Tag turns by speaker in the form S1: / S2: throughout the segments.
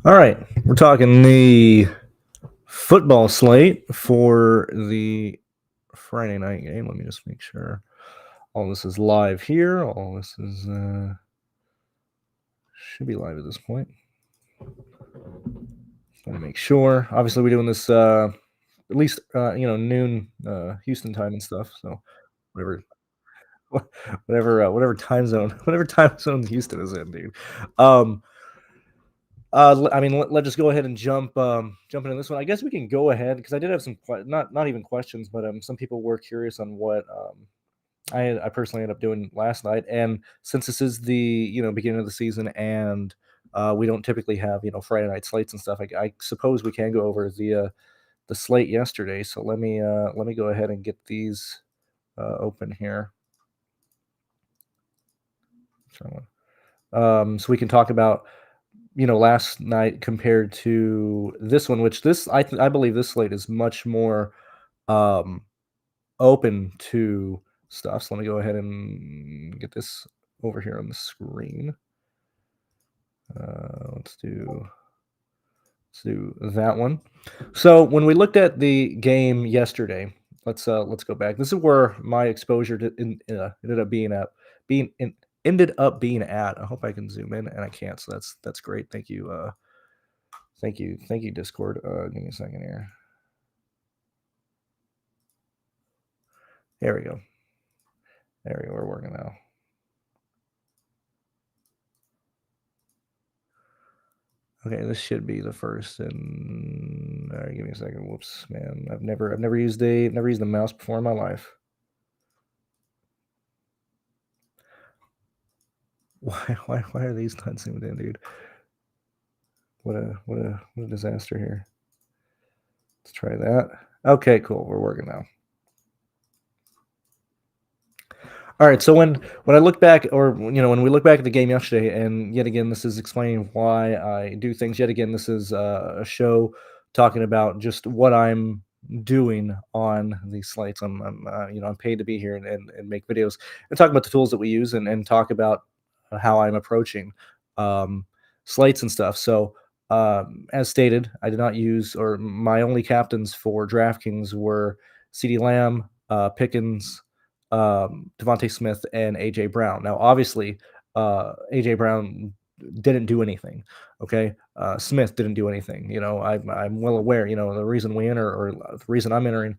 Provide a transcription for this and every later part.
S1: All right, we're talking the football slate for the Friday night game. Let me just make sure all this is live here. All this is should be live at this point. Let me make sure. Obviously, we're doing this at least noon Houston time and stuff. So whatever, whatever time zone Houston is in, dude. Um, let's just go ahead and jump into this one. I guess we can go ahead because I did have some not even questions, but some people were curious on what I personally ended up doing last night. And since this is the beginning of the season and we don't typically have Friday night slates and stuff, I suppose we can go over the slate yesterday. So let me go ahead and get these open here. So we can talk about last night compared to this one, which I believe this slate is much more um, open to stuff. So let me go ahead and get this over here on the screen. Let's do that one. So when we looked at the game yesterday, let's go back. This is where my exposure ended up being at. I hope I can zoom in, and I can't. So that's great. Thank you. Thank you, Discord. Give me a second here. There we go. There we go. We're working now. Okay, this should be the first. And all right, give me a second. Whoops, man. I've never used a mouse before in my life. Why are these not zoomed in, dude? What a disaster here. Let's try that. Okay, cool. We're working now. All right. So when I look back, or when we look back at the game yesterday, and yet again, this is explaining why I do things. Yet again, this is a show talking about just what I'm doing on these slates. I'm paid to be here and make videos and talk about the tools that we use and talk about how I'm approaching um, slates and stuff. So as stated, I did not use, or my only captains for DraftKings were CeeDee Lamb, Pickens, Devontae Smith, and AJ Brown. Now, obviously, AJ Brown didn't do anything. Okay, Smith didn't do anything. I'm well aware. The reason we enter, or the reason I'm entering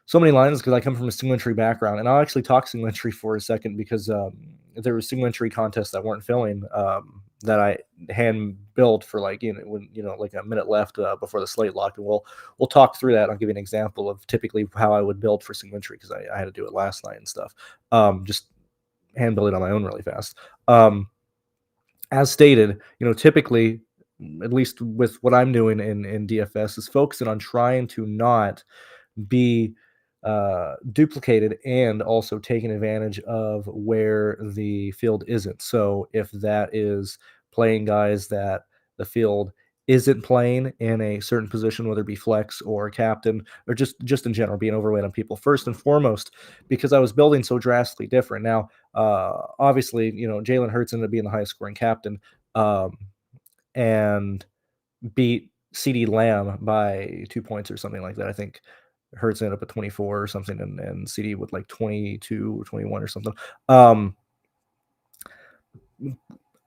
S1: so many lines, because I come from a single entry background, and I'll actually talk single entry for a second because there were single entry contests that weren't filling that I hand built for like a minute left before the slate locked, and we'll talk through that. I'll give you an example of typically how I would build for single entry because I had to do it last night and stuff. Just hand build it on my own really fast. As stated, typically, at least with what I'm doing in DFS, is focusing on trying to not be duplicated and also taking advantage of where the field isn't. So if that is playing guys that the field isn't playing in a certain position, whether it be flex or captain, or just in general being overweight on people, first and foremost, because I was building so drastically different. Now, obviously, Jalen Hurts ended up being the highest scoring captain, um, and beat CeeDee Lamb by 2 points or something like that. I think Hurts ended up at 24 or something, and CeeDee with like 22 or 21 or something. Um,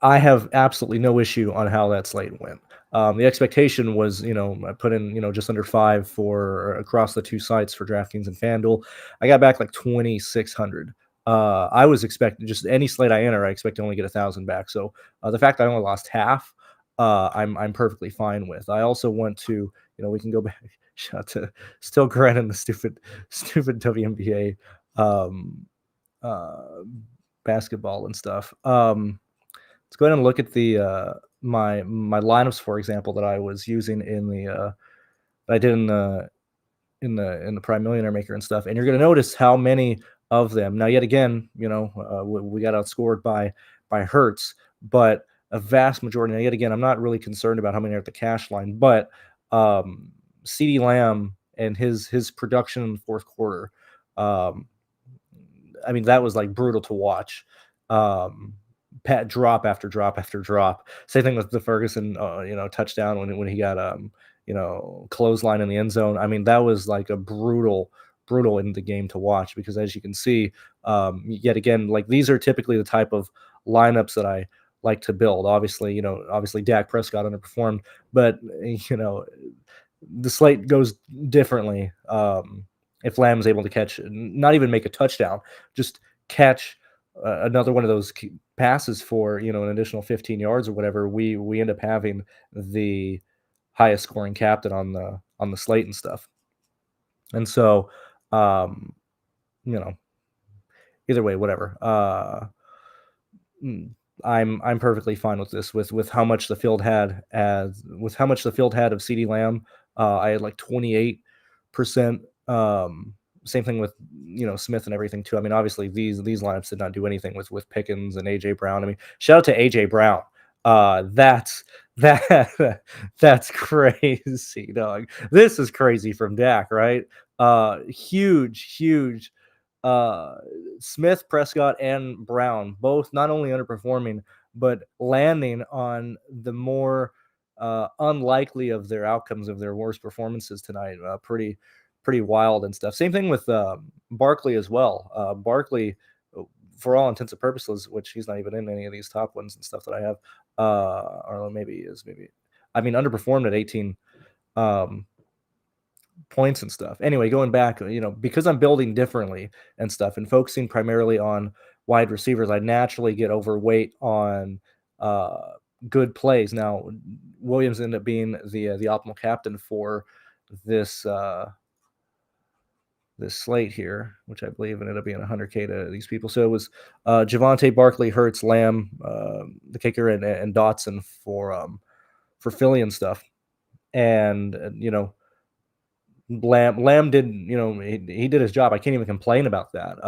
S1: I have absolutely no issue on how that slate went. The expectation was, I put in, just under 5 for across the two sites for DraftKings and FanDuel. I got back like 2,600. I was expecting just any slate I enter, I expect to only get 1,000 back. So the fact that I only lost half, I'm perfectly fine with. I also want to, we can go back. Shout to still grinding the stupid WNBA uh, basketball and stuff. Let's go ahead and look at the my lineups, for example, that I was using in the that I did in the Prime Millionaire Maker and stuff. And you're going to notice how many of them. Now, yet again, we got outscored by Hertz, but a vast majority. Now, yet again, I'm not really concerned about how many are at the cash line, but CeeDee Lamb and his production in the fourth quarter. Um, I mean, that was like brutal to watch. drop after drop after drop. Same thing with the Ferguson, touchdown when he got clothesline in the end zone. I mean, that was like a brutal in the game to watch because as you can see, yet again, like these are typically the type of lineups that I like to build. Obviously Dak Prescott underperformed, but the slate goes differently. If Lamb's able to catch, not even make a touchdown, just catch another one of those passes for an additional 15 yards or whatever, we end up having the highest scoring captain on the slate and stuff. And so, um, you know, either way, whatever. Mm, I'm perfectly fine with this with how much the field had as with how much the field had of CD Lamb. I had like 28%. Same thing with Smith and everything too. I mean, obviously these lineups did not do anything with Pickens and AJ Brown. I mean, shout out to AJ Brown. That's that that's crazy, dog. This is crazy from Dak, right? Huge uh Smith, Prescott, and Brown both not only underperforming, but landing on the more unlikely of their outcomes of their worst performances tonight. Pretty wild and stuff. Same thing with Barkley as well. Barkley, for all intents and purposes, which he's not even in any of these top ones and stuff that I have, or maybe he is. Maybe I mean underperformed at 18. Points and stuff. Anyway, going back, because I'm building differently and stuff and focusing primarily on wide receivers, I naturally get overweight on uh, good plays. Now, Williams ended up being the optimal captain for this this slate here, which I believe ended up being 100K to these people. So it was Javonte, Barkley, Hurts, Lamb, the kicker, and Dotson for Philly and stuff. And Lamb did, he did his job. I can't even complain about that.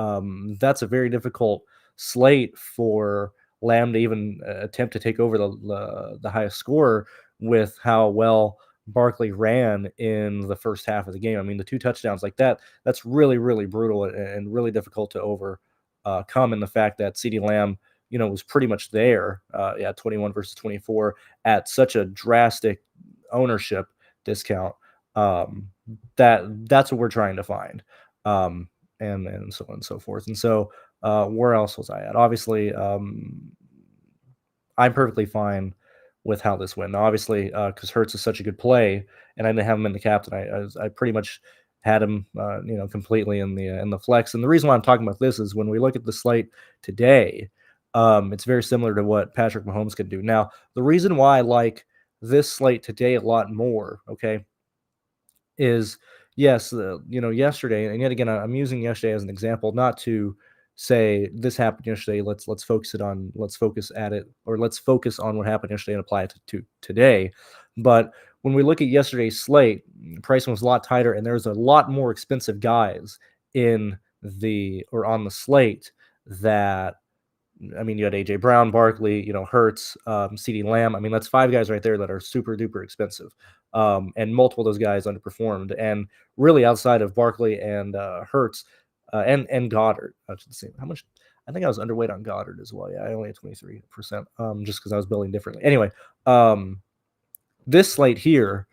S1: That's a very difficult slate for Lamb to even attempt to take over the highest score with how well Barkley ran in the first half of the game. I mean, the 2 touchdowns like that's really, really brutal and really difficult to overcome. And the fact that CeeDee Lamb, was pretty much there, 21 versus 24 at such a drastic ownership discount. That's what we're trying to find, and so on and so forth. And so, where else was I at? Obviously, I'm perfectly fine with how this went. Now, obviously, because Hurts is such a good play, and I didn't have him in the captain. I pretty much had him, completely in the flex. And the reason why I'm talking about this is when we look at the slate today, it's very similar to what Patrick Mahomes could do. Now, the reason why I like this slate today a lot more, okay, is yes, yesterday, and yet again, I'm using yesterday as an example, not to say this happened yesterday. Let's focus at it, or let's focus on what happened yesterday and apply it to today. But when we look at yesterday's slate, pricing was a lot tighter, and there's a lot more expensive guys on the slate that. I mean, you had AJ Brown, Barkley, Hurts, CeeDee Lamb. I mean, that's 5 guys right there that are super duper expensive. And multiple of those guys underperformed. And really, outside of Barkley and Hurts and Goddard, I should say, how much? I think I was underweight on Goddard as well. Yeah, I only had 23%, just because I was building differently. Anyway, this slate here,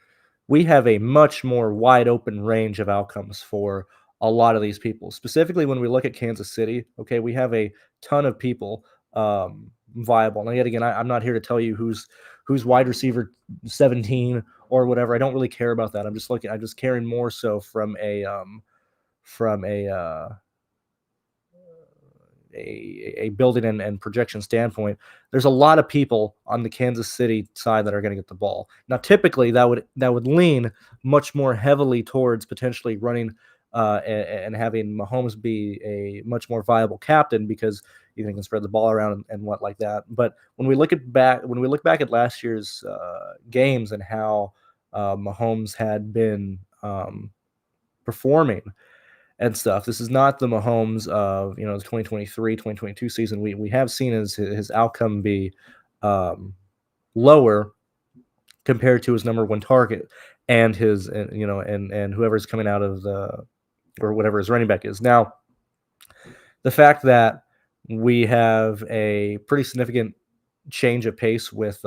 S1: we have a much more wide open range of outcomes for a lot of these people. Specifically, when we look at Kansas City, okay, we have a ton of people viable. Now, yet again, I'm not here to tell you who's wide receiver 17 or whatever. I don't really care about that. I'm just caring more so from a building and projection standpoint. There's a lot of people on the Kansas City side that are going to get the ball. Now, typically that would lean much more heavily towards potentially running and having Mahomes be a much more viable captain because you can spread the ball around and what like that. But when we look back at last year's games and how Mahomes had been performing and stuff. This is not the Mahomes of the 2023, 2022 season. We have seen his outcome be lower compared to his number 1 target and his and whoever's coming out of the or whatever his running back is. Now, the fact that we have a pretty significant change of pace with,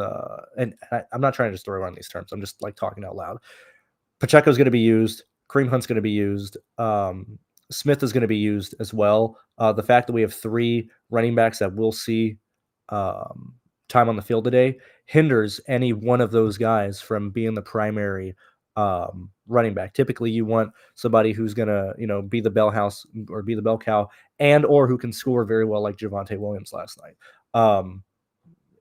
S1: and I'm not trying to just throw around these terms. I'm just like talking out loud. Pacheco's going to be used. Kareem Hunt's going to be used. Smith is going to be used as well. The fact that we have three running backs that will see um, time on the field today hinders any one of those guys from being the primary running back. Typically, you want somebody who's going to, be the bell house or be the bell cow, and or who can score very well, like Javonte Williams last night.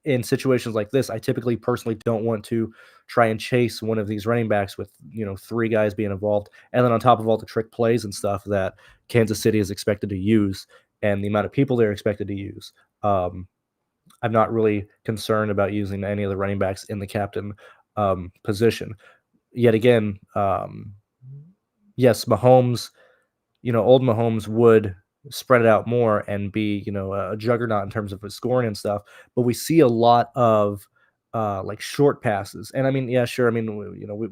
S1: In situations like this, I typically personally don't want to try and chase one of these running backs with, three guys being involved. And then on top of all the trick plays and stuff that Kansas City is expected to use and the amount of people they're expected to use, I'm not really concerned about using any of the running backs in the captain position. Yet again, yes, Mahomes, old Mahomes would spread it out more and be, a juggernaut in terms of his scoring and stuff. But we see a lot of like short passes, and I mean, yeah, sure. I mean,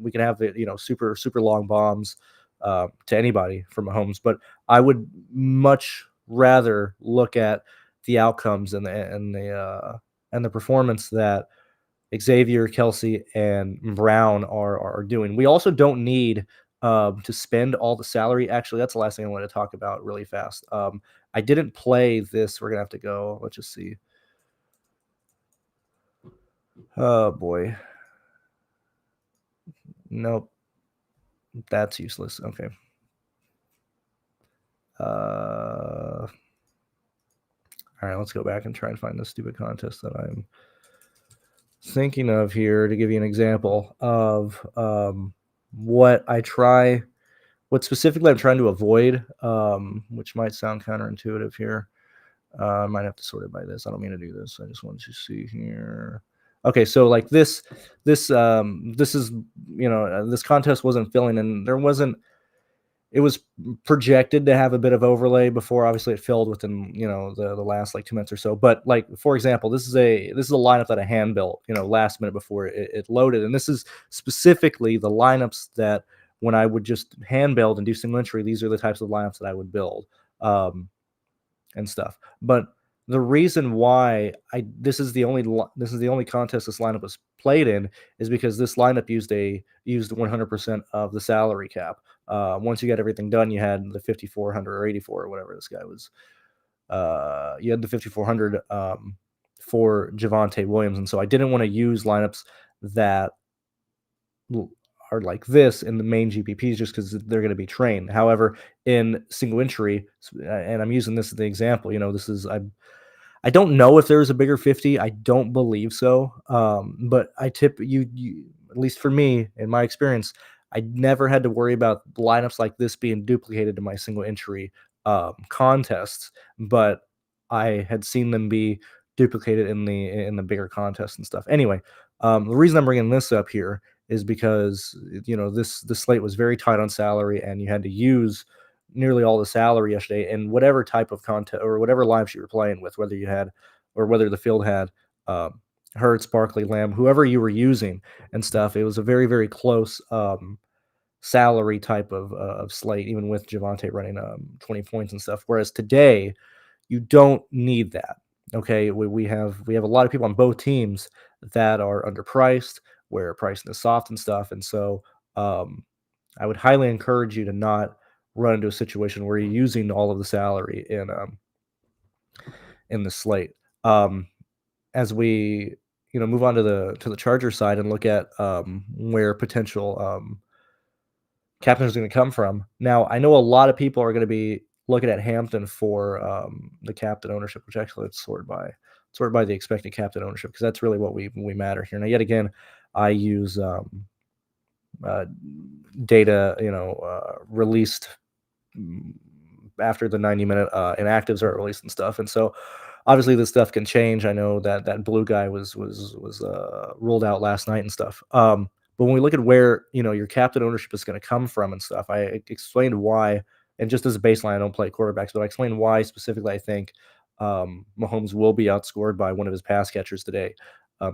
S1: we can have the super super long bombs to anybody from Mahomes, but I would much rather look at the outcomes and the performance that Xavier, Kelsey, and Brown are doing. We also don't need to spend all the salary. Actually, that's the last thing I want to talk about really fast. I didn't play this. We're gonna have to go. Let's just see. Oh boy. Nope. That's useless. Okay. All right, let's go back and try and find the stupid contest that I'm thinking of here to give you an example of what I try, what specifically I'm trying to avoid, which might sound counterintuitive here. I might have to sort it by this. I don't mean to do this. I just wanted to see here. Okay, so like this is this contest wasn't filling, and there wasn't. It was projected to have a bit of overlay before. Obviously, it filled within the last like 2 minutes or so. But like for example, this is a lineup that I hand built last minute before it loaded, and this is specifically the lineups that when I would just hand build and do single entry, these are the types of lineups that I would build. And stuff. But the reason why this is the only contest this lineup was played in is because this lineup used 100% of the salary cap. Once you got everything done, you had the 5,400 or 84 or whatever this guy was. You had the 5,400 for Javonte Williams, and so I didn't want to use lineups that are like this in the main GPPs just because they're going to be trained. However, in single entry, and I'm using this as the example, this is I don't know if there's a bigger 50. I don't believe so. But I tip you, at least for me, in my experience, I never had to worry about lineups like this being duplicated to my single entry contests, but I had seen them be duplicated in the bigger contests and stuff. Anyway, the reason I'm bringing this up here is because this slate was very tight on salary, and you had to use nearly all the salary yesterday in whatever type of content or whatever lives you were playing with, whether you had or whether the field had Hurts, Barkley, Lamb, whoever you were using and stuff. It was a very, very close salary type of slate, even with Javonte running 20 points and stuff. Whereas today, you don't need that. Okay, we have a lot of people on both teams that are underpriced, where pricing is soft and stuff, and so I would highly encourage you to not run into a situation where you're using all of the salary in the slate. As we move on to the Charger side and look at where potential captains are going to come from. Now, I know a lot of people are going to be looking at Hampton for the captain ownership, which actually let's sort by the expected captain ownership because that's really what we matter here. Now, yet again, I use data released after the 90-minute inactives are released and stuff, and so obviously this stuff can change. I know that blue guy was ruled out last night and stuff. But when we look at where your captain ownership is going to come from and stuff, I explained why. And just as a baseline, I don't play quarterbacks, but I explained why specifically I think Mahomes will be outscored by one of his pass catchers today.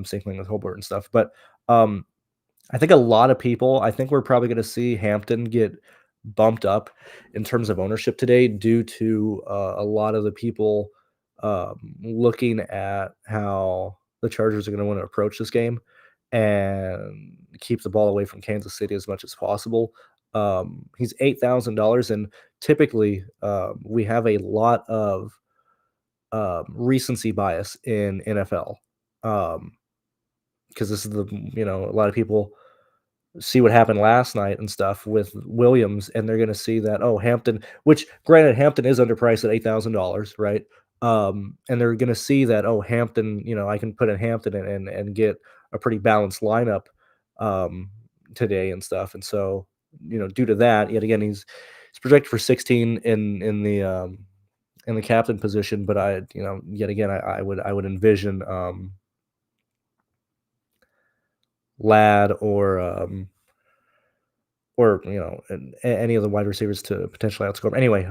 S1: Same thing with Hobart and stuff. But I think a lot of people, I think we're probably going to see Hampton get bumped up in terms of ownership today due to a lot of the people looking at how the Chargers are going to want to approach this game and keep the ball away from Kansas City as much as possible. He's $8,000, and typically we have a lot of recency bias in NFL, because this is a lot of people see what happened last night and stuff with Williams, and they're going to see that, oh, Hampton, which granted Hampton is underpriced at $8,000, right? And they're going to see that, oh, Hampton, I can put in Hampton and get a pretty balanced lineup um, today and stuff. And so, due to that, yet again, he's projected for 16 in the captain position, but yet again, I would envision Lad or any of the wide receivers to potentially outscore him. Anyway,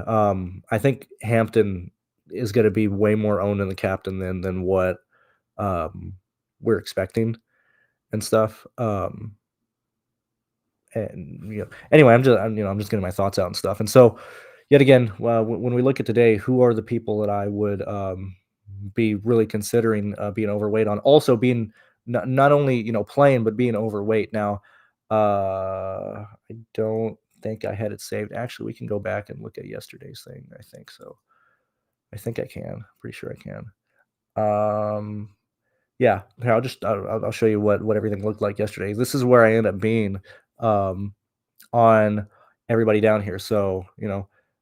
S1: I think Hampton is going to be way more owned in the captain than what um, we're expecting and stuff. And anyway, I'm just getting my thoughts out and stuff. And so, yet again, when we look at today, who are the people that I would be really considering being overweight on? Also, being not only playing, but being overweight. Now, I don't think I had it saved. Actually, we can go back and look at yesterday's thing. I think so. I think I can. Pretty sure I can. Yeah, here, I'll show you what everything looked like yesterday. This is where I end up being um, on everybody down here. So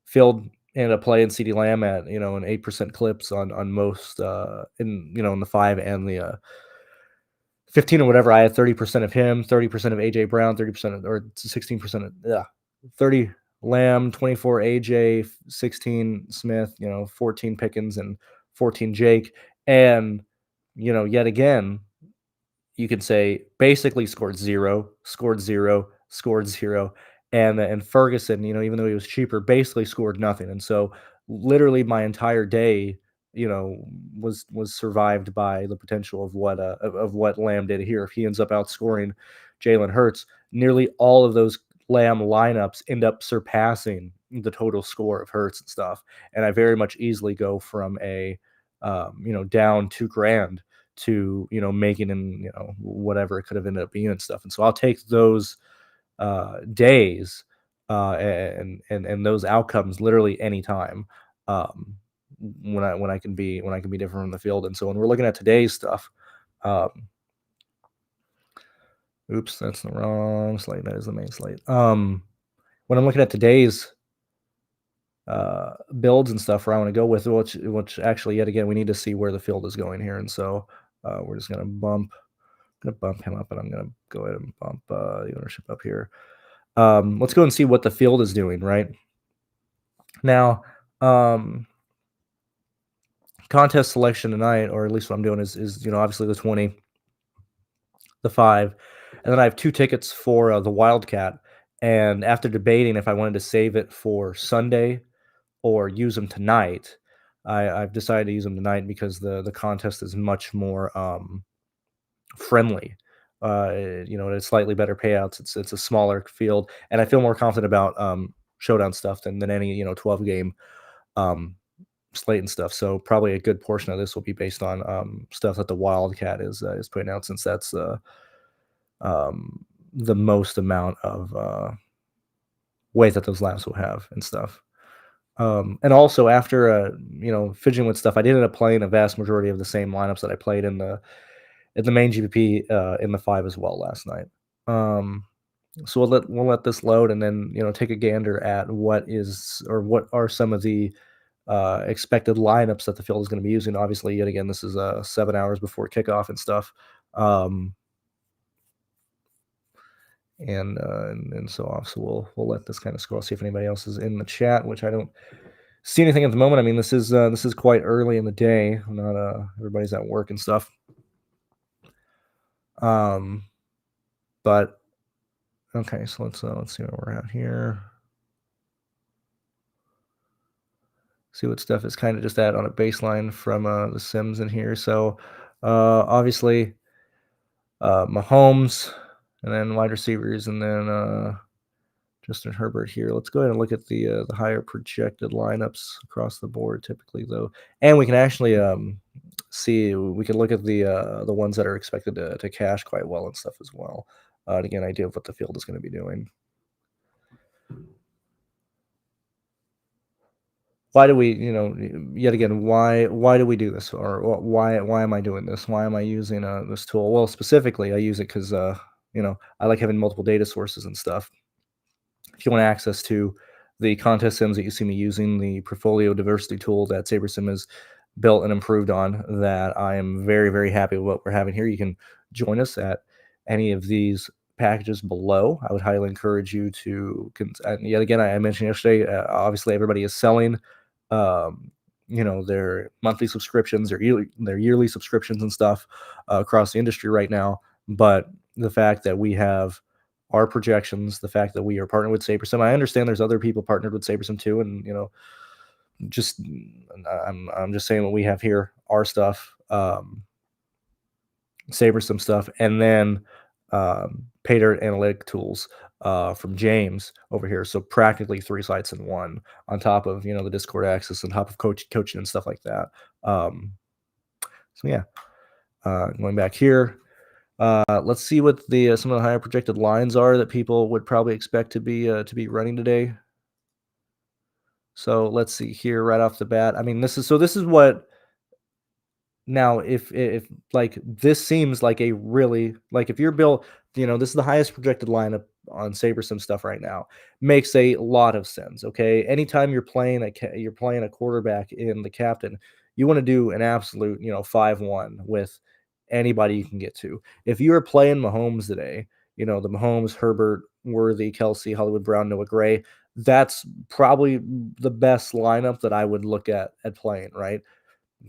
S1: Field ended up playing CD Lamb at an 8% clips on most in the 5 and the 15 or whatever. I had 30% of him, 30% of AJ Brown, 30% or 16% of 30 Lamb, 24 AJ, 16 Smith, 14 Pickens, and 14 Jake. And yet again, you could say basically scored zero, scored zero, scored zero, and Ferguson, even though he was cheaper, basically scored nothing. And so literally my entire day, was survived by the potential of what Lamb did here. If he ends up outscoring Jalen Hurts, nearly all of those Lamb lineups end up surpassing the total score of Hurts and stuff. And I very much easily go from a down 2 grand to making in whatever it could have ended up being and stuff. And so I'll take those days and those outcomes literally anytime when I can be different from the field. And so when we're looking at today's stuff, um, oops, that's the wrong slate. That is the main slate. When I'm looking at today's builds and stuff where I want to go with, which actually yet again we need to see where the field is going here. And so we're just gonna bump him up, and I'm gonna go ahead and bump the ownership up here. Let's go and see what the field is doing right now. Contest selection tonight, or at least what I'm doing is obviously the 20, the 5, and then I have 2 tickets for the Wildcat. And after debating if I wanted to save it for Sunday or use them tonight, I've decided to use them tonight because the contest is much more friendly. It's slightly better payouts. It's a smaller field, and I feel more confident about showdown stuff than any 12 game um, slate and stuff. So probably a good portion of this will be based on stuff that the Wildcat is putting out, since that's the most amount of weight that those laps will have and stuff. And also after fidgeting with stuff, I did end up playing a vast majority of the same lineups that I played in the main GPP in the 5 as well last night. So we'll let this load, and then take a gander at what are some of the expected lineups that the field is going to be using. Obviously, yet again, this is 7 hours before kickoff and stuff. And so off. So we'll let this kind of scroll, see if anybody else is in the chat, which I don't see anything at the moment. I mean, this is quite early in the day. Not everybody's at work and stuff. But okay, so let's see where we're at here. See what stuff is kind of just at on a baseline from the Sims in here. So obviously Mahomes, and then wide receivers, and then Justin Herbert here. Let's go ahead and look at the higher projected lineups across the board typically though. And we can actually see we can look at the ones that are expected to cash quite well and stuff as well. To get an idea of what the field is going to be doing. Why do we, yet again, why do we do this, or why am I doing this? Why am I using this tool? Well, specifically, I use it because I like having multiple data sources and stuff. If you want access to the contest sims that you see me using, the portfolio diversity tool that SaberSim has built and improved on, that I am very, very happy with what we're having here. You can join us at any of these packages below. I would highly encourage you to, and yet again, I mentioned yesterday, obviously everybody is selling, um, their monthly subscriptions or their yearly subscriptions and stuff across the industry right now. But the fact that we have our projections, the fact that we are partnered with SaberSim. I understand there's other people partnered with SaberSim too, and just I'm just saying what we have here, our stuff, SaberSim stuff, and then pay dirt analytic tools from James over here. So practically three sites in one, on top of the Discord access, on top of coaching and stuff like that. So yeah, going back here. Let's see what the some of the higher projected lines are that people would probably expect to be running today. So let's see here right off the bat. I mean, this is what now, if like this seems like a really, like if you're built, this is the highest projected lineup on SaberSim stuff right now. Makes a lot of sense. Okay, anytime you're playing a quarterback in the captain, you want to do an absolute 5-1 with anybody you can get to. If you are playing Mahomes today, the Mahomes, Herbert, Worthy, Kelsey, Hollywood Brown, Noah Gray. That's probably the best lineup that I would look at playing, right?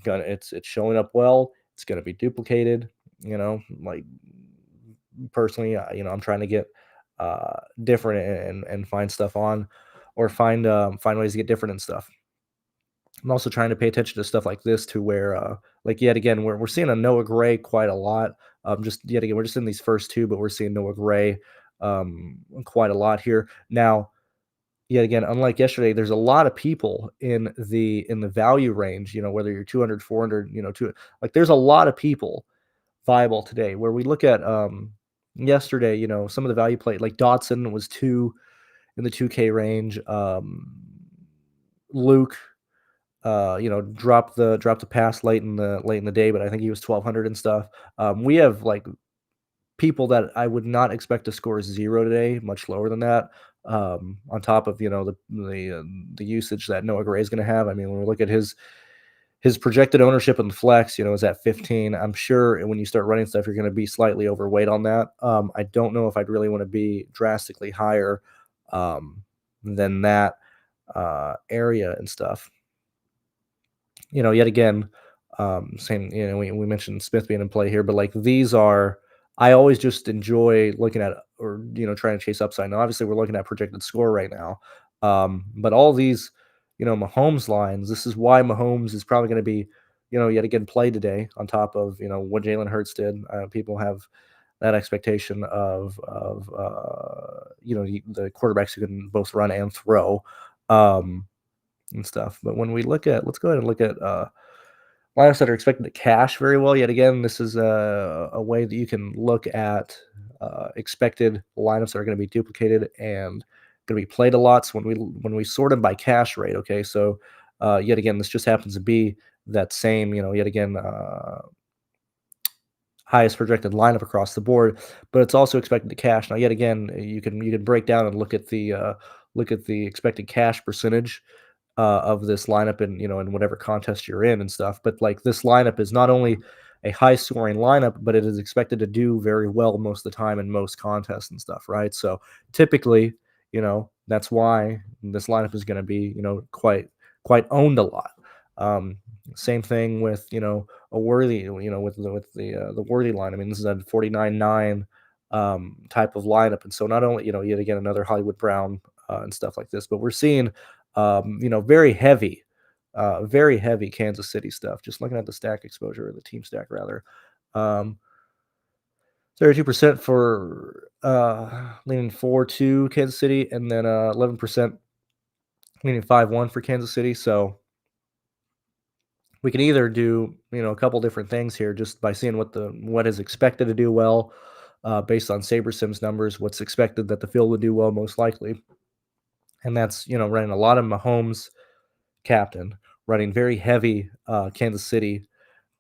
S1: It's showing up well. It's gonna be duplicated. Like personally, I'm trying to get different and find stuff on, or find ways to get different and stuff. I'm also trying to pay attention to stuff like this, to where like yet again we're seeing a Noah Gray quite a lot. Just yet again, we're just in these first two, but we're seeing Noah Gray quite a lot here now. Yet again, unlike yesterday, there's a lot of people in the value range, whether you're 200, 400, like there's a lot of people viable today. Where we look at yesterday, some of the value play, like Dotson was 2 in the 2K range. Luke dropped the pass late in the day, but I think he was 1200 and stuff. We have like people that I would not expect to score 0 today, much lower than that. On top of the usage that Noah Gray is going to have. I mean, when we look at his projected ownership in the flex, is at 15. I'm sure when you start running stuff, you're going to be slightly overweight on that. I don't know if I'd really want to be drastically higher than that area and stuff. Yet again, same, we mentioned Smith being in play here, but like these are, I always just enjoy looking at, or trying to chase upside. Now, obviously, we're looking at projected score right now, but all these, Mahomes lines. This is why Mahomes is probably going to be, yet again play today. On top of what Jalen Hurts did, people have that expectation of the quarterbacks who can both run and throw, and stuff. But when we look at, let's go ahead and look at lineups that are expected to cash very well. Yet again, this is a way that you can look at expected lineups that are going to be duplicated and going to be played a lot. So when we sort them by cash rate, okay, so yet again, this just happens to be that same, yet again, highest projected lineup across the board, but it's also expected to cash. Now, yet again, you can break down and look at the expected cash percentage of this lineup, and in whatever contest you're in and stuff. But like this lineup is not only a high scoring lineup, but it is expected to do very well most of the time in most contests and stuff, right? So typically, that's why this lineup is going to be quite owned a lot. Um, Same thing with a Worthy, with the Worthy line. I mean, this is a 49.9 type of lineup, and so not only yet again another Hollywood Brown and stuff like this, but we're seeing very heavy Kansas City stuff. Just looking at the stack exposure, or the team stack rather. 32% for leaning 4-2 Kansas City, and then 11% leaning 5-1 for Kansas City. So we can either do, a couple different things here just by seeing what is expected to do well, based on SaberSim's numbers, what's expected that the field would do well most likely, and that's running a lot of Mahomes captain, running very heavy Kansas City,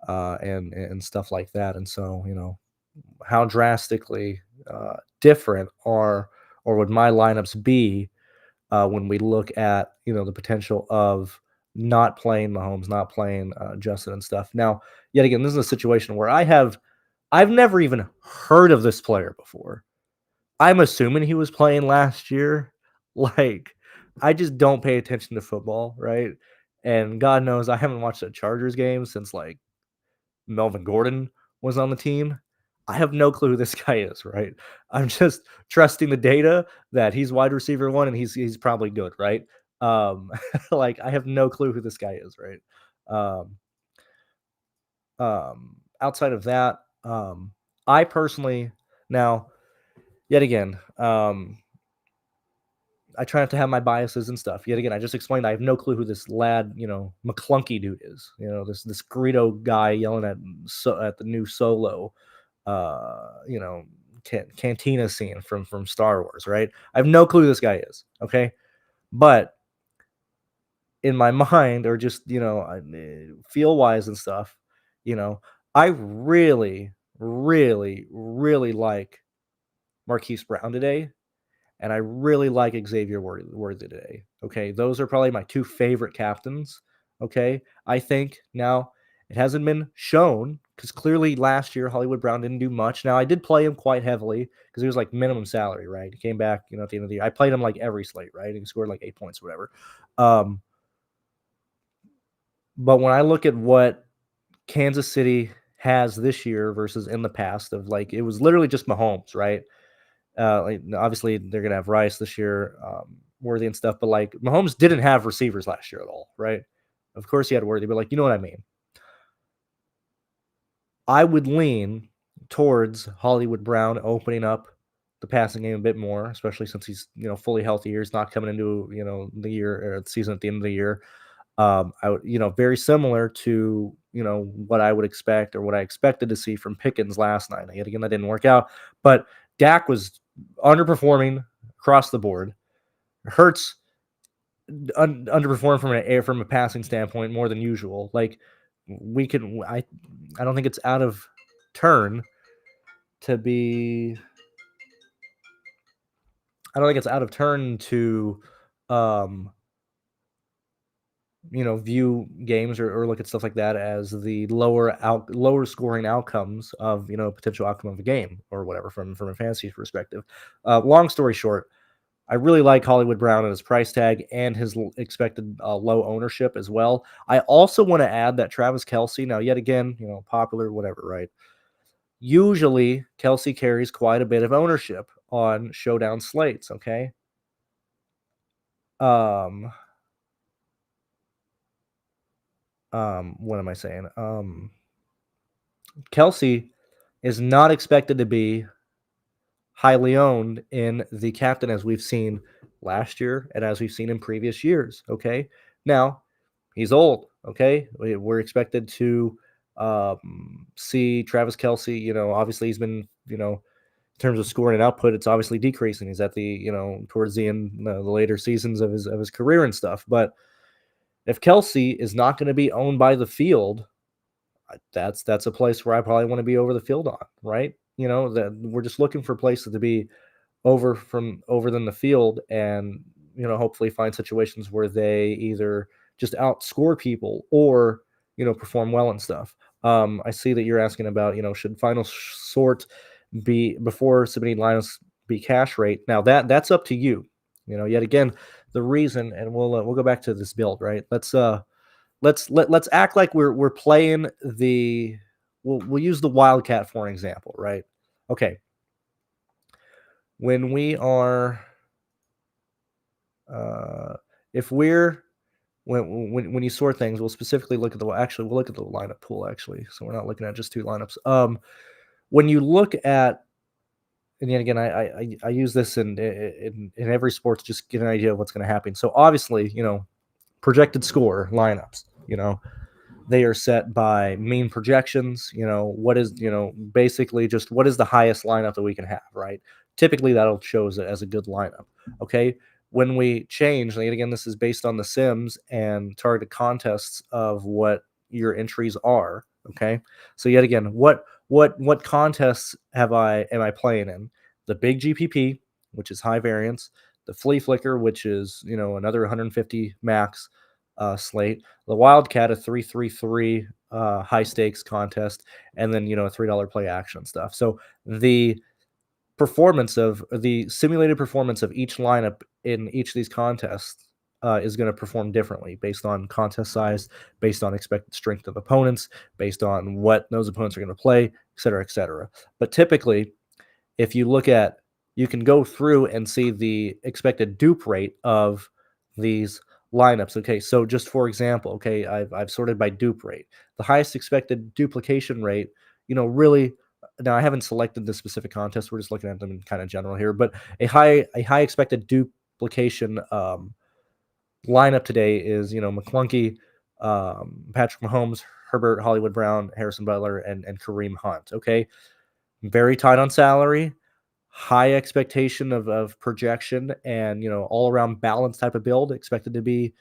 S1: and stuff like that. And so how drastically different are or would my lineups be when we look at the potential of not playing Mahomes, not playing Justin and stuff. Now, yet again, this is a situation where I've never even heard of this player before. I'm assuming he was playing last year. Like, I just don't pay attention to football, right? And God knows I haven't watched a Chargers game since like Melvin Gordon was on the team. I have no clue who this guy is, right? I'm just trusting the data that he's wide receiver one and he's probably good, right? Um, like I have no clue who this guy is, right? Um, Outside of that, I personally now yet again, I try not to have my biases and stuff. Yet again, I just explained I have no clue who this lad, McClunky dude is. This Greedo guy yelling at the new Solo, uh, you know, cantina scene from Star Wars, right? I have no clue who this guy is. Okay, but in my mind, or just feel wise and stuff, you know, I really, really, really like Marquise Brown today, and I really like Xavier Worthy today. Okay, those are probably my two favorite captains. Okay, I think now it hasn't been shown because clearly last year Hollywood Brown didn't do much. Now I did play him quite heavily because he was like minimum salary, right? He came back, at the end of the year. I played him like every slate, right? And he scored like 8 points, or whatever. Um, but when I look at what Kansas City has this year versus in the past, of like it was literally just Mahomes, right? Like obviously they're gonna have Rice this year, Worthy and stuff, but like Mahomes didn't have receivers last year at all, right? Of course he had Worthy, but like you know what I mean. I would lean towards Hollywood Brown opening up the passing game a bit more, especially since he's fully healthy. He's not coming into the year or the season at the end of the year. I would very similar to what I would expect or what I expected to see from Pickens last night. Yet again, that didn't work out, but Dak was underperforming across the board. Hurts underperformed from a passing standpoint more than usual. Like I don't think it's out of turn to be. I don't think it's out of turn to, um, view games or look at stuff like that as the lower scoring outcomes of potential outcome of a game or whatever from a fantasy perspective. Long story short, I really like Hollywood Brown and his price tag and his expected low ownership as well. I also want to add that Travis Kelce, now yet again, popular, whatever, right? Usually Kelce carries quite a bit of ownership on showdown slates. Okay. Um, what am I saying? Kelce is not expected to be highly owned in the captain as we've seen last year and as we've seen in previous years. Okay. Now, he's old. Okay. We're expected to see Travis Kelce. Obviously he's been, in terms of scoring and output, it's obviously decreasing. He's at the, towards the end, the later seasons of his career and stuff. But if Kelce is not going to be owned by the field, that's a place where I probably want to be over the field on, right? That we're just looking for places to be over than the field, and hopefully find situations where they either just outscore people or perform well and stuff. I see that you're asking about should final sort be before submitting lineups be cash rate. Now that's up to you. Yet again, the reason, and we'll go back to this build, right? Let's act like we're playing the. We'll use the Wildcat for an example, right? Okay, when we are, if we're when you sort things, we'll specifically look at we'll look at the lineup pool actually, so we're not looking at just two lineups. When you look at and yet again, I use this in every sports, just to get an idea of what's going to happen. So obviously, projected score lineups, they are set by mean projections. What is, basically just what is the highest lineup that we can have, right? Typically, that'll show as a good lineup. Okay. When we change, and again, this is based on the sims and targeted contests of what your entries are. Okay. So yet again, what contests am I playing in? The big GPP, which is high variance, the flea flicker, which is another 150 max slate, the Wildcat, a 333 high stakes contest, and then a $3 play action stuff. So the simulated performance of each lineup in each of these contests is going to perform differently based on contest size, based on expected strength of opponents, based on what those opponents are going to play, et cetera, et cetera. But typically, if you look at, you can go through and see the expected dupe rate of these lineups. Okay, so just for example, okay, I've sorted by dupe rate. The highest expected duplication rate, really. Now I haven't selected the specific contest. We're just looking at them in kind of general here, but a high expected duplication lineup today is McClunky, Patrick Mahomes, Herbert, Hollywood Brown, Harrison Butler, and Kareem Hunt. Okay, very tight on salary, high expectation of projection, and all around balanced type of build expected to be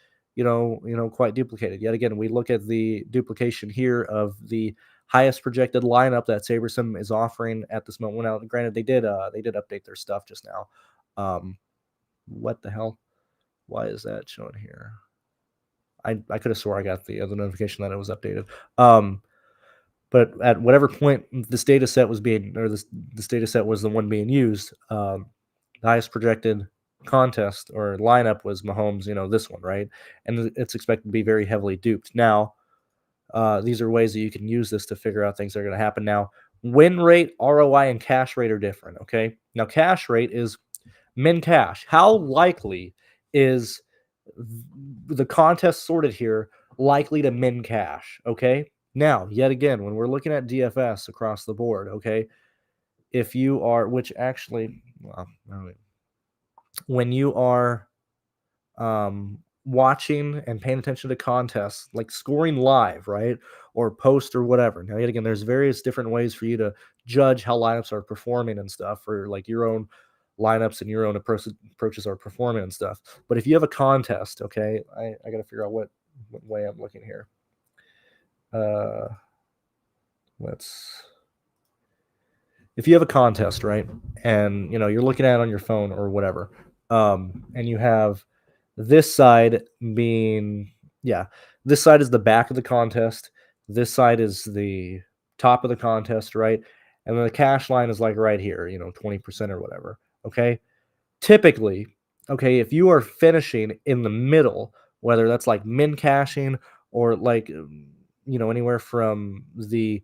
S1: quite duplicated. Yet again, we look at the duplication here of the highest projected lineup that SaberSim is offering at this moment. Now, granted, they did update their stuff just now. What the hell? Why is that showing here? I could have swore I got the notification that it was updated. But at whatever point this data set was being, or this data set was the one being used, the highest projected contest or lineup was Mahomes, this one, right? And it's expected to be very heavily duped. Now, these are ways that you can use this to figure out things that are going to happen. Now, win rate, ROI, and cash rate are different, okay? Now, cash rate is min cash. How likely is the contest sorted here likely to min cash, okay? Now, yet again, when we're looking at DFS across the board, okay, if you are, which actually, well, when you are watching and paying attention to contests, like scoring live, right, or post or whatever. Now, yet again, there's various different ways for you to judge how lineups are performing and stuff, for like your own lineups and your own approaches are performing and stuff. But if you have a contest, okay, I got to figure out what way I'm looking here. If you have a contest, right, and you're looking at it on your phone or whatever, and you have this side being, this side is the back of the contest, this side is the top of the contest, right, and then the cash line is like right here, 20% or whatever. Okay, typically, okay, if you are finishing in the middle, whether that's like min cashing or like anywhere from the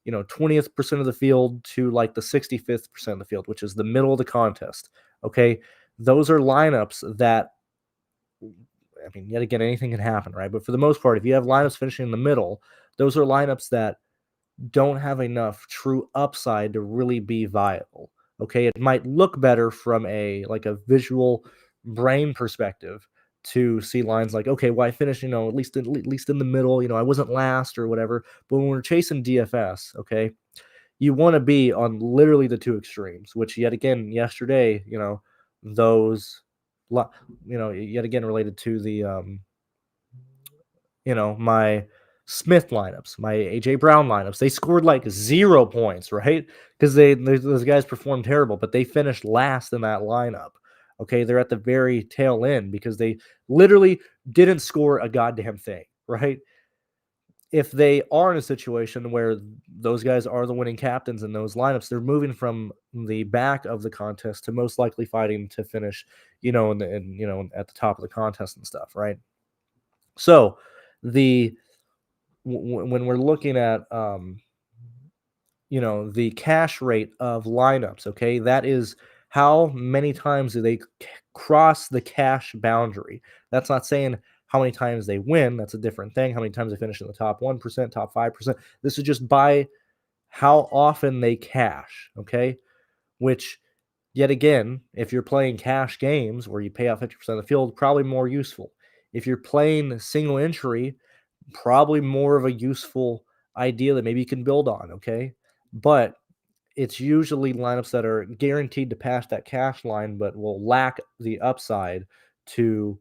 S1: 20th percent of the field to like the 65th percent of the field, which is the middle of the contest. Okay, those are lineups that, I mean, yet again, anything can happen, right? But for the most part, if you have lineups finishing in the middle, those are lineups that don't have enough true upside to really be viable. Okay, it might look better from a visual brain perspective to see lines like, okay, well, I finished, at least in the middle, I wasn't last or whatever. But when we're chasing DFS, okay, you want to be on literally the two extremes, which yet again yesterday, those, yet again related to the my Smith lineups, my AJ Brown lineups, they scored like 0 points, right? Because those guys performed terrible, but they finished last in that lineup. Okay, they're at the very tail end because they literally didn't score a goddamn thing, right? If they are in a situation where those guys are the winning captains in those lineups, they're moving from the back of the contest to most likely fighting to finish, at the top of the contest and stuff, right? So when we're looking at the cash rate of lineups, okay, that is how many times do they cross the cash boundary. That's not saying how many times they win. That's a different thing. How many times they finish in the top 1%, top 5%. This is just by how often they cash, okay, which Yet again, if you're playing cash games where you pay out 50% of the field, probably more useful. If you're playing single entry, probably more of a useful idea that maybe you can build on, okay? But it's usually lineups that are guaranteed to pass that cash line, but will lack the upside to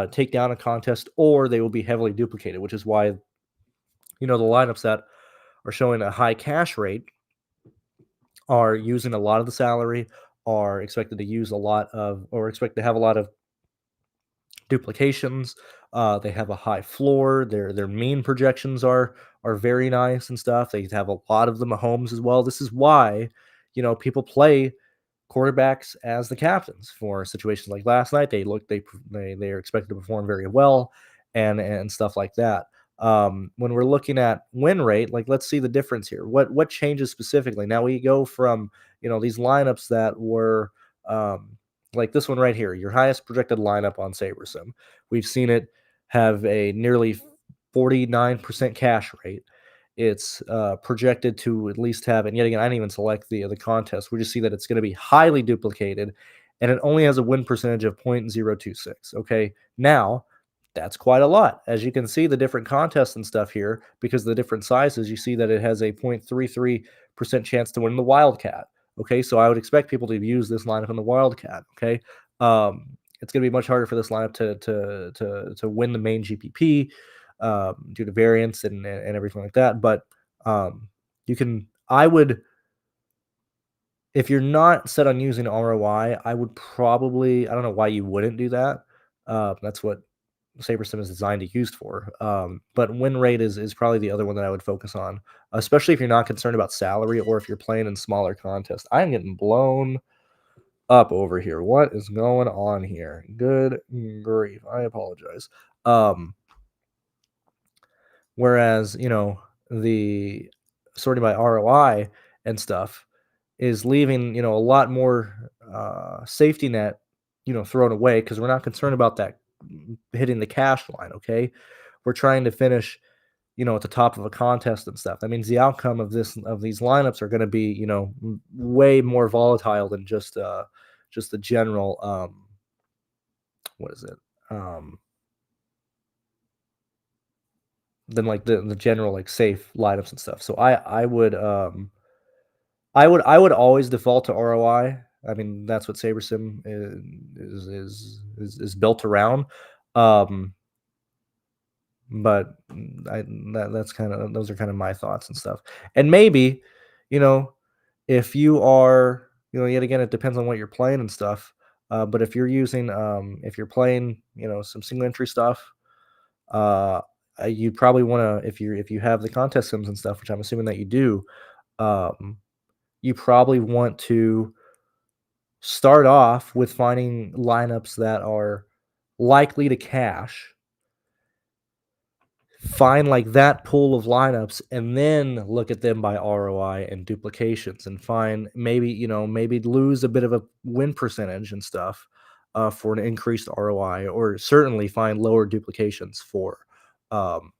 S1: take down a contest, or they will be heavily duplicated, which is why the lineups that are showing a high cash rate are using a lot of the salary, are expected to use a lot of, or expect to have a lot of duplications. They have a high floor. Their mean projections are very nice and stuff. They have a lot of the Mahomes as well. This is why people play quarterbacks as the captains for situations like last night. They are expected to perform very well and stuff like that. When we're looking at win rate, like let's see the difference here. What changes specifically? Now we go from these lineups that were like this one right here, your highest projected lineup on SaberSim. We've seen it have a nearly 49% cash rate. It's projected to at least have, and yet again, I didn't even select the contest. We just see that it's going to be highly duplicated, and it only has a win percentage of 0.026. Okay, now that's quite a lot. As you can see, the different contests and stuff here, because of the different sizes, you see that it has a 0.33% chance to win the Wildcat. Okay, so I would expect people to use this lineup in the Wildcat. Okay, it's going to be much harder for this lineup to win the main GPP due to variance and everything like that. But you can, I would, if you're not set on using ROI, I would probably, I don't know why you wouldn't do that. That's what SaberSim is designed to use for. But win rate is probably the other one that I would focus on, especially if you're not concerned about salary or if you're playing in smaller contests. I'm getting blown up over here. What is going on here? Good grief. I apologize. Whereas, the sorting by ROI and stuff is leaving, a lot more safety net, thrown away because we're not concerned about that hitting the cash line. Okay. We're trying to finish, at the top of a contest and stuff. That means the outcome of these lineups are going to be, way more volatile than just the general, what is it? Than like the general like safe lineups and stuff. So I would always default to ROI. I mean, that's what SaberSim is built around. Um, but that's kind of, those are kind of my thoughts and stuff. And maybe, you know, if you are, yet again, it depends on what you're playing and stuff. But if you're playing, some single entry stuff, uh, you probably want to, if you have the contest sims and stuff, which I'm assuming that you do, um, you probably want to start off with finding lineups that are likely to cash, find like that pool of lineups, and then look at them by ROI and duplications, and find maybe lose a bit of a win percentage and stuff for an increased ROI, or certainly find lower duplications for um,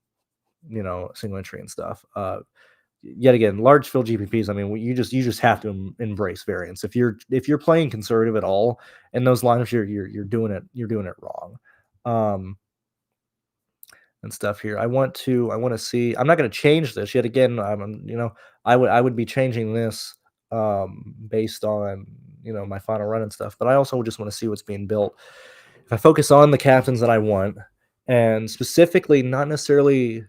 S1: single entry and stuff. Yet again, large field GPPs. I mean, you just have to embrace variance. If you're playing conservative at all in those lineups, you're doing it wrong, um, and stuff here. I want to see. I'm not going to change this yet again. I would be changing this based on my final run and stuff. But I also just want to see what's being built. If I focus on the captains that I want, and specifically not necessarily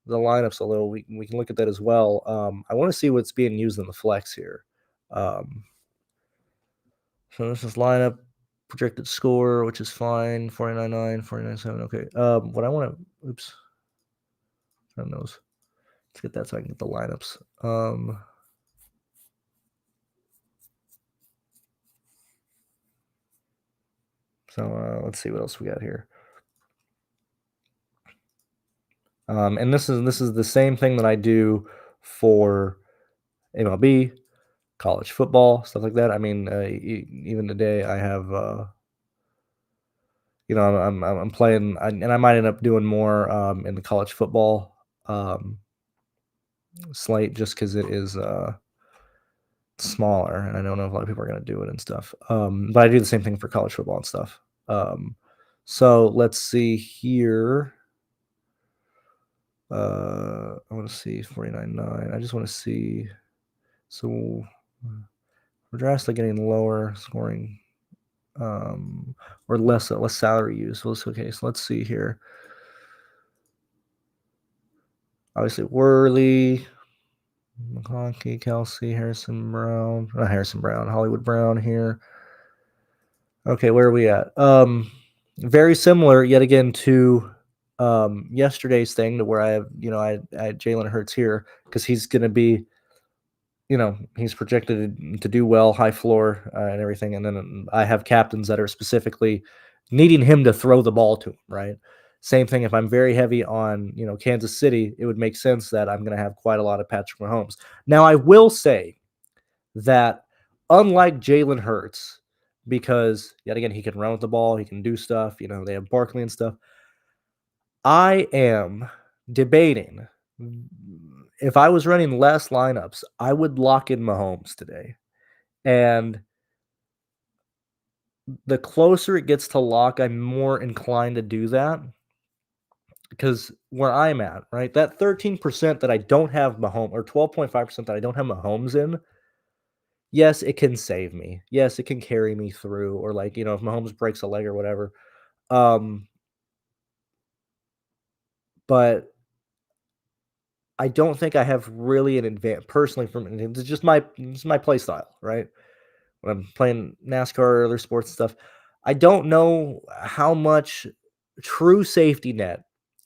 S1: the lineups, although we can look at that as well. I want to see what's being used in the flex here. Um, so this is lineup projected score, which is fine. 49.9, 49.7. Okay. What I want to, oops, turn those. Let's get that so I can get the lineups. So let's see what else we got here. And this is the same thing that I do for MLB, college football, stuff like that. I mean, even today I have, I'm playing, and I might end up doing more in the college football slate just because it is smaller, and I don't know if a lot of people are going to do it and stuff. But I do the same thing for college football and stuff. So let's see here. I want to see 49.9. I just want to see. So we're drastically getting lower scoring, or less salary use. Okay, so let's see here. Obviously, Worley, McConkey, Kelsey, Harrison Brown, Hollywood Brown here. Okay, where are we at? Very similar yet again to yesterday's thing, to where I have, I had Jalen Hurts here because he's going to be, he's projected to do well, high floor and everything. And then I have captains that are specifically needing him to throw the ball to him, right? Same thing. If I'm very heavy on, Kansas City, it would make sense that I'm going to have quite a lot of Patrick Mahomes. Now, I will say that unlike Jalen Hurts, because yet again, he can run with the ball, he can do stuff, they have Barkley and stuff. I am debating, if I was running less lineups, I would lock in Mahomes today. And the closer it gets to lock, I'm more inclined to do that. Because where I'm at, right, that 13% that I don't have Mahomes, or 12.5% that I don't have Mahomes in, yes, it can save me. Yes, it can carry me through, or like, if Mahomes breaks a leg or whatever. But I don't think I have really an advantage personally from it. It's just my play style, right? When I'm playing NASCAR or other sports stuff, I don't know how much true safety net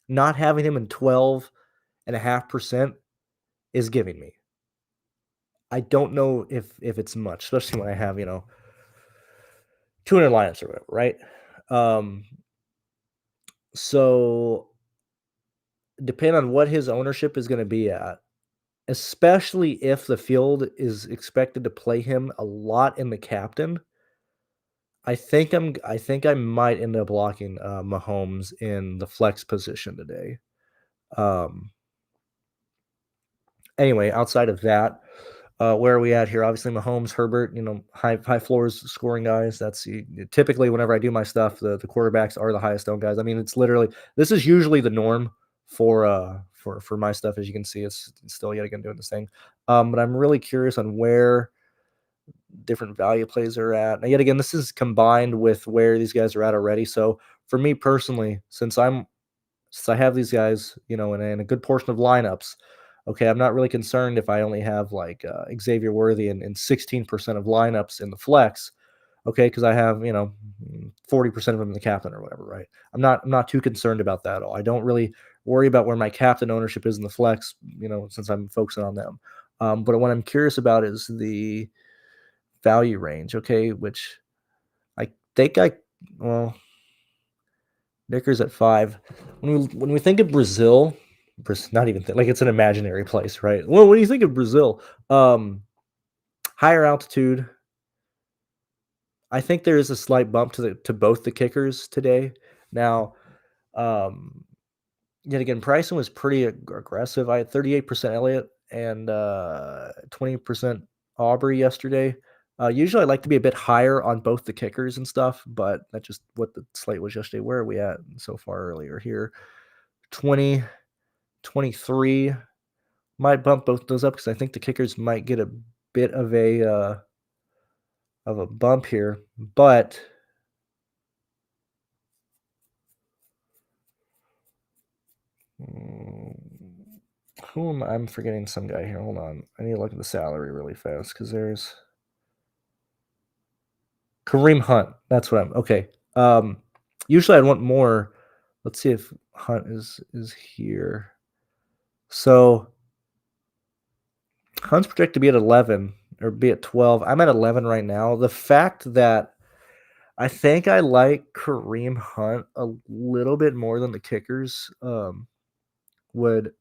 S1: not having him in 12.5% is giving me. I don't know if it's much, especially when I have, 200 lineups or whatever, right? So depending on what his ownership is going to be at, especially if the field is expected to play him a lot in the captain, I think I might end up locking Mahomes in the flex position today. Um, anyway, outside of that, where are we at here? Obviously, Mahomes, Herbert, high floors scoring guys. That's typically whenever I do my stuff, the quarterbacks are the highest owned guys. I mean, this is usually the norm for my stuff. As you can see, it's still yet again doing this thing. But I'm really curious on where different value plays are at. Now, yet again, this is combined with where these guys are at already. So for me personally, since I have these guys, in a good portion of lineups, okay, I'm not really concerned if I only have like Xavier Worthy in 16% of lineups in the flex, okay, because I have 40% of them in the captain or whatever, right? I'm not too concerned about that at all. I don't really worry about where my captain ownership is in the flex, since I'm focusing on them. But what I'm curious about is the value range, okay, which I think well, Nicker's at 5. When we think of Brazil, not even like it's an imaginary place, right? Well, when you think of Brazil, higher altitude, I think there is a slight bump to both the kickers today. Now, um, yet again, Bryson was pretty aggressive. I had 38% Elliott and 20% Aubrey yesterday. Usually, I like to be a bit higher on both the kickers and stuff, but that's just what the slate was yesterday. Where are we at so far earlier here? 20, 23. Might bump both those up because I think the kickers might get a bit of a bump here, but who am I'm forgetting some guy here. Hold on. I need to look at the salary really fast because there's Kareem Hunt. That's what I'm okay. Usually I'd want more. Let's see if Hunt is here. So Hunt's projected to be at 11 or be at 12. I'm at 11 right now. The fact that I think I like Kareem Hunt a little bit more than the kickers would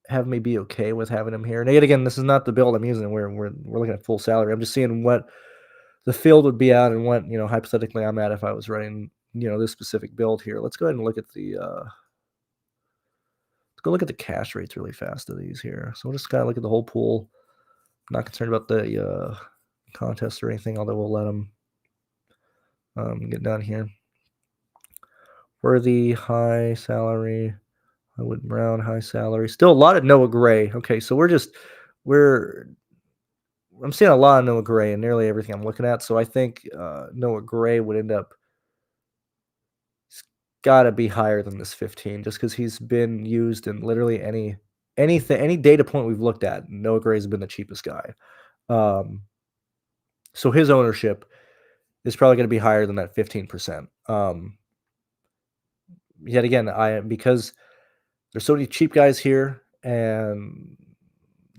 S1: have me be okay with having him here. And yet again, this is not the build I'm using. We're looking at full salary. I'm just seeing what the field would be at and what hypothetically I'm at if I was running this specific build here. Let's go ahead and look at the let's go look at the cash rates really fast of these here. So we'll just kind of look at the whole pool. Not concerned about the contest or anything, although we'll let them get done here. Worthy, high salary. Wood Brown, high salary. Still a lot of Noah Gray. Okay, so I'm seeing a lot of Noah Gray in nearly everything I'm looking at. So I think Noah Gray would end up got to be higher than this 15, just because he's been used in literally any data point we've looked at. Noah Gray's been the cheapest guy. So his ownership is probably going to be higher than that 15%. Yet again, because there's so many cheap guys here, and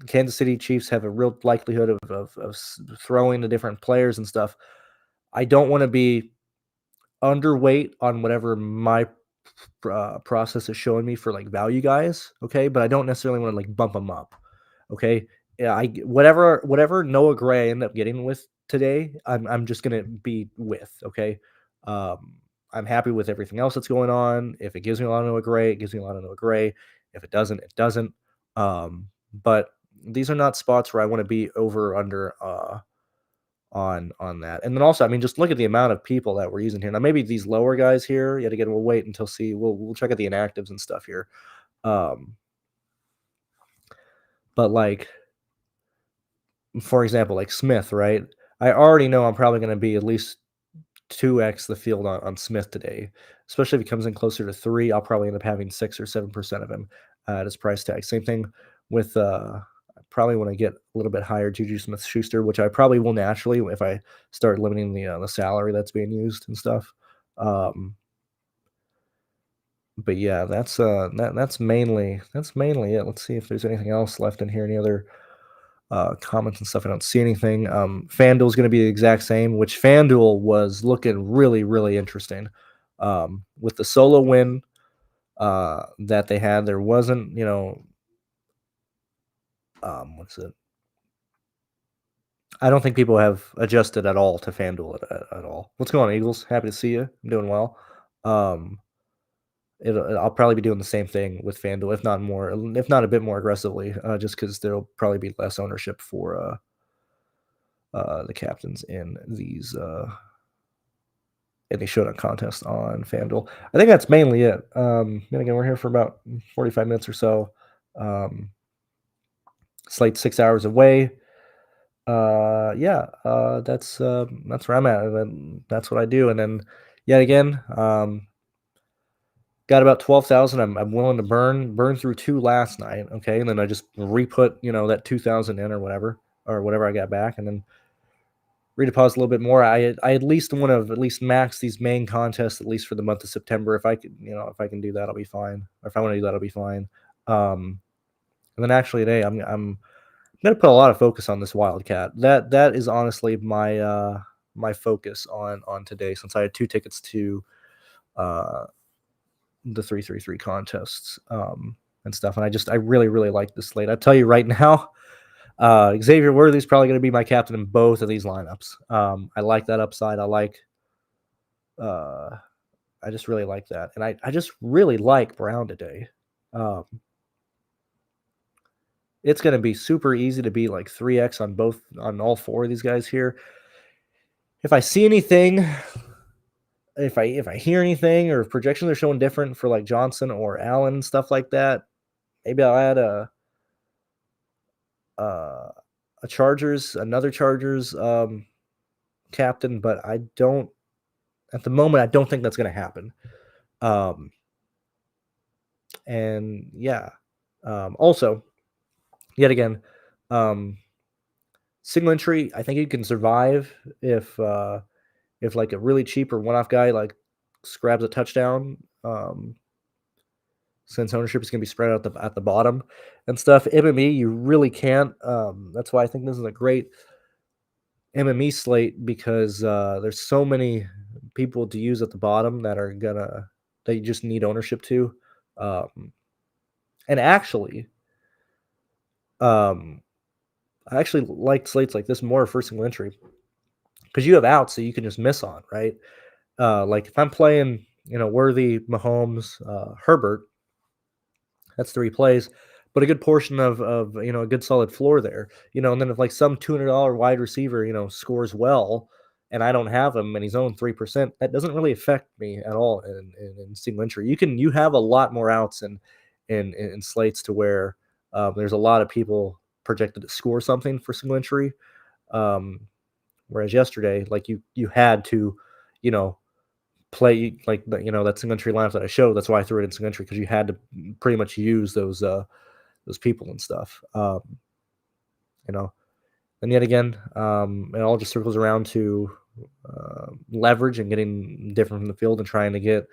S1: Kansas City Chiefs have a real likelihood of throwing the different players and stuff. I don't want to be underweight on whatever my process is showing me for like value guys, okay? But I don't necessarily want to like bump them up, okay? Yeah, whatever Noah Gray I end up getting with today, I'm just gonna be with, okay? I'm happy with everything else that's going on. If it gives me a lot of Noah Gray, it gives me a lot of Noah Gray. If it doesn't, it doesn't. But these are not spots where I want to be over or under on that. And then also, I mean, just look at the amount of people that we're using here. Now, maybe these lower guys here, yet again, we'll wait until we'll check out the inactives and stuff here. But like, for example, like Smith, right? I already know I'm probably going to be at least 2x the field on Smith today, especially if he comes in closer to 3. I'll probably end up having 6 or 7% of him at his price tag. Same thing with probably when I get a little bit higher, Juju Smith-Schuster, which I probably will naturally if I start limiting the salary that's being used and stuff. But yeah, that's mainly it. Let's see if there's anything else left in here. Any other comments and stuff? I don't see anything. FanDuel's going to be the exact same, which FanDuel was looking really, really interesting. With the solo win that they had, there wasn't, what's it? I don't think people have adjusted at all to FanDuel at all. What's going on, Eagles? Happy to see you. I'm doing well. I'll probably be doing the same thing with FanDuel, if not a bit more aggressively, just because there'll probably be less ownership for the captains in these showdown contests on FanDuel. I think that's mainly it. And again, we're here for about 45 minutes or so. Slate 6 hours away. That's where I'm at, and that's what I do. And then yet again, got about 12,000. I'm willing to burn through 2 last night, okay, and then I just re-put that 2,000 in or whatever I got back, and then redeposit a little bit more. I at least want to at least max these main contests at least for the month of September. If I can do that, I'll be fine. Or if I want to do that, I'll be fine. And then actually today, I'm going to put a lot of focus on this Wildcat. That is honestly my my focus on today, since I had 2 tickets to the 333 contests and stuff. And I really, really like this slate. I tell you right now, Xavier Worthy is probably going to be my captain in both of these lineups. I like that upside. I just really like that. And I just really like Brown today. It's going to be super easy to be like 3x on all 4 of these guys here. If I see anything, if I hear anything, or if projections are showing different for like Johnson or Allen and stuff like that, maybe I'll add another Chargers captain. But at the moment, I don't think that's going to happen. And yeah, also, yet again, single entry, I think you can survive if like a really cheap or one-off guy like grabs a touchdown, since ownership is going to be spread out at the bottom and stuff. MME, you really can't. That's why I think this is a great MME slate, because there's so many people to use at the bottom that you just need ownership to. And actually, I actually like slates like this more for single entry, because you have outs that you can just miss on, right? Like if I'm playing, Worthy, Mahomes, Herbert, that's 3 plays. but a good portion of a good solid floor there. And then if like some $200 wide receiver, scores well, and I don't have him, and he's owned 3%, that doesn't really affect me at all in single entry. You have a lot more outs in slates to where there's a lot of people projected to score something for single entry. Um, Whereas yesterday, like you had to, you know, play like that single entry lineup that I showed. That's why I threw it in single entry, because you had to pretty much use those people and stuff. You know, and yet again, it all just circles around to leverage and getting different from the field and trying to get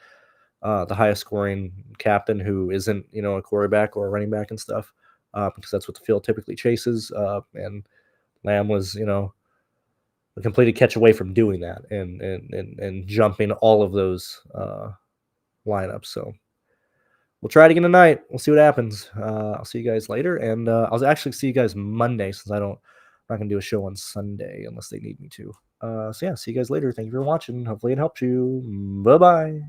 S1: the highest scoring captain who isn't a quarterback or a running back and stuff, because that's what the field typically chases. And Lamb was a completed catch away from doing that and jumping all of those lineups. So we'll try it again tonight. We'll see what happens. I'll see you guys later, and I'll actually see you guys Monday, since I'm not gonna do a show on Sunday unless they need me to. So yeah, see you guys later. Thank you for watching. Hopefully it helped you. Bye bye.